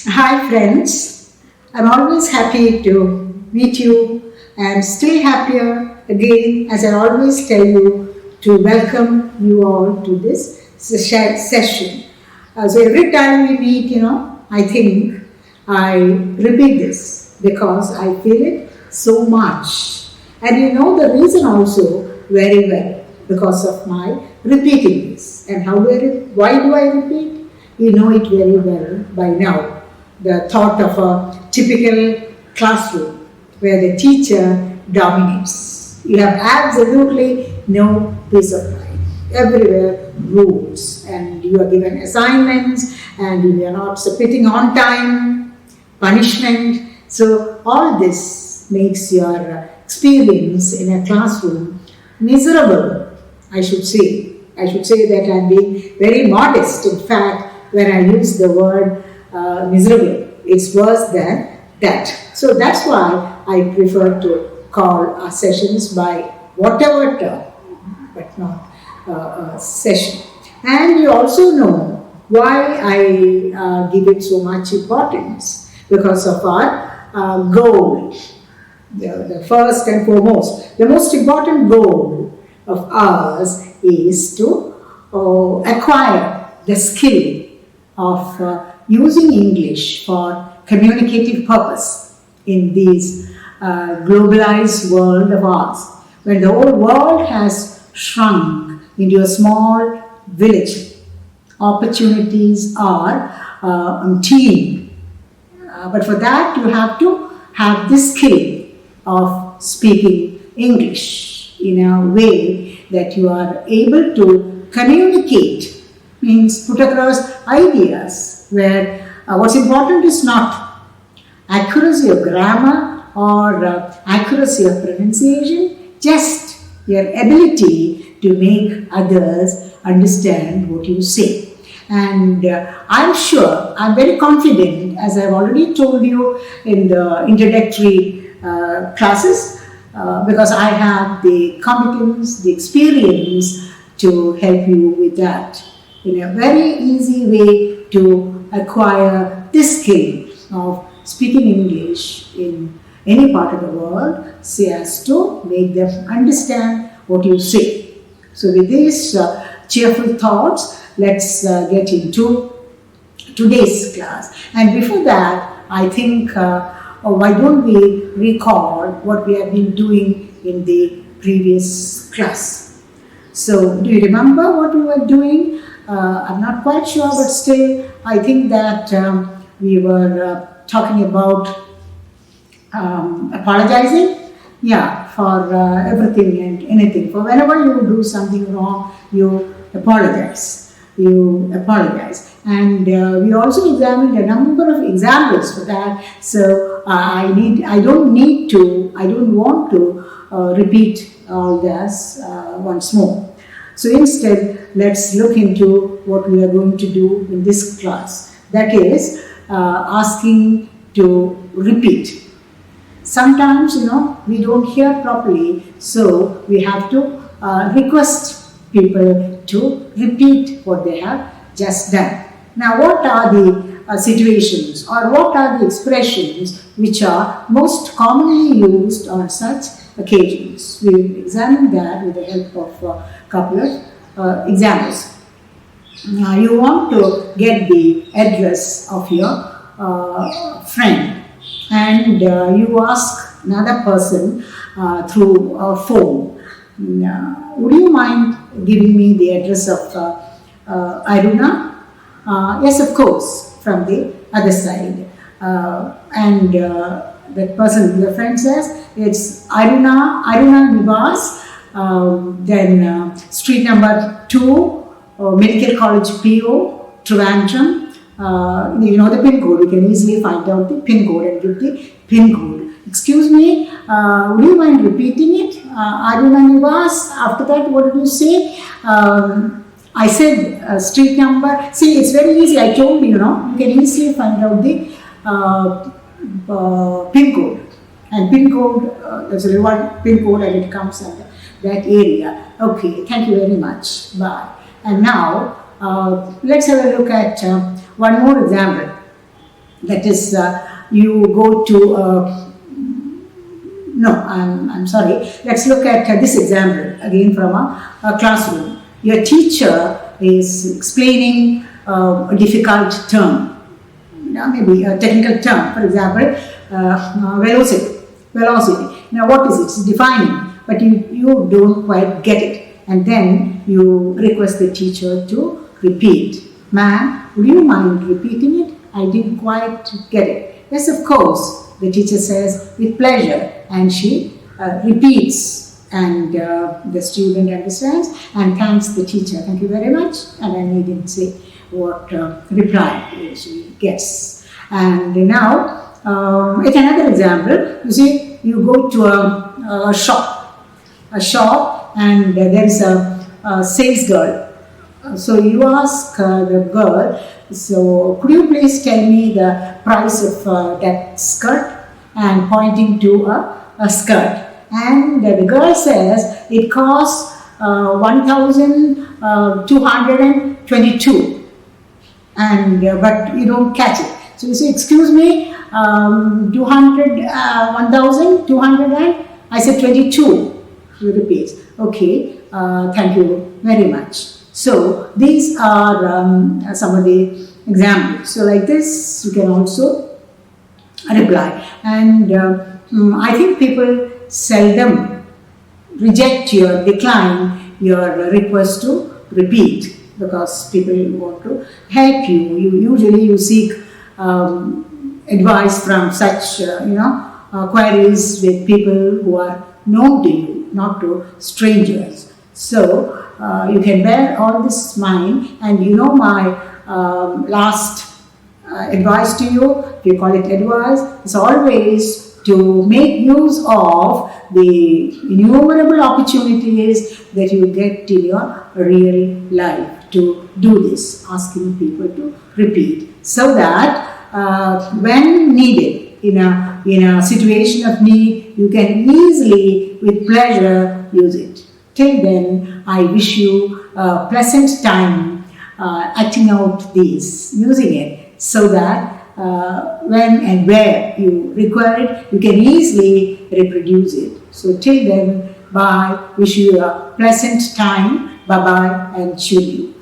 Hi, friends. I'm always happy to meet you and still happier again, as I always tell you, to welcome you all to this session. So every time we meet, I think I repeat this because I feel it so much. And you know the reason also very well because of my repeating this. And why do I repeat? You know it very well by now. The thought of a typical classroom where the teacher dominates. You have absolutely no peace of mind. Everywhere rules, and you are given assignments, and if you are not submitting on time, punishment. So all this makes your experience in a classroom miserable, I should say. I should say that I'm being very modest. In fact, when I use the word miserable, it's worse than that. So that's why I prefer to call our sessions by whatever term, but not session. And you also know why I give it so much importance because of our goal. The first and foremost, the most important goal of ours is to acquire the skill of using English for communicative purpose in this globalized world of ours, when the whole world has shrunk into a small village. Opportunities are umpteen. But for that, you have to have this skill of speaking English in a way that you are able to communicate, means put across ideas, where what's important is not accuracy of grammar or accuracy of pronunciation, just your ability to make others understand what you say. And I'm sure, I'm very confident, as I've already told you in the introductory classes, because I have the competence, the experience to help you with that in a very easy way to acquire this skill of speaking English in any part of the world, so as to make them understand what you say. So with these cheerful thoughts, let's get into today's class. And before that, I think, why don't we recall what we have been doing in the previous class? So, do you remember what we were doing? I'm not quite sure, but still, I think that we were talking about apologizing. Yeah, for everything and anything. For whenever you do something wrong, you apologize. You apologize. And we also examined a number of examples for that. So I don't want to repeat all this once more. So instead, let's look into what we are going to do in this class. That is, asking to repeat. Sometimes, we don't hear properly, so we have to request people to repeat what they have just done. Now, what are the situations or what are the expressions which are most commonly used on such occasions? We will examine that with the help of a couple of examples. Now, you want to get the address of your friend, and you ask another person through a phone, would you mind giving me the address of Aruna? Yes, of course, from the other side. And that person, your friend says, it's Aruna Nivas, then street number 2, Medical College PO, Trivandrum. You know the pin code. You can easily find out the pin code and give the pin code. Excuse me, would you mind repeating it? Aruna Nivas. After that, what did you say? I said street number. See, it's very easy. I told you, you can easily find out the pin code. And pin code, there's only one pin code and it comes under that area. Okay, thank you very much. Bye. And now, let's have a look at one more example. That is, you go to no, I'm sorry. Let's look at this example again from a classroom. Your teacher is explaining a difficult term, maybe a technical term, for example, velocity. Velocity. Now, what is it? It's defining, but you don't quite get it. And then you request the teacher to repeat. Ma'am, would you mind repeating it? I didn't quite get it. Yes, of course, the teacher says, with pleasure. And she repeats, and the student understands and thanks the teacher. Thank you very much. And I needn't say what reply she gets. And now, it's another example. You see, you go to a shop, and there is a sales girl. So you ask the girl, so could you please tell me the price of that skirt? And pointing to a skirt. And the girl says it costs 1,222. And but you don't catch it. So you say, excuse me, 1,200 and I said 22. You repeat. Okay, thank you very much. So these are some of the examples. So like this, you can also reply. And I think people seldom decline your request to repeat, because people want to help you. You seek advice from such queries with people who are known to you, not to strangers. So you can bear all this in mind, and my last advice to you, if you call it advice, is always to make use of the innumerable opportunities that you get in your real life to do this, asking people to repeat, so that when needed, in a situation of need, you can easily, with pleasure, use it. Till then, I wish you a pleasant time acting out these, using it, so that when and where you require it, you can easily reproduce it. So till then, bye. Wish you a pleasant time. Bye-bye and chew you.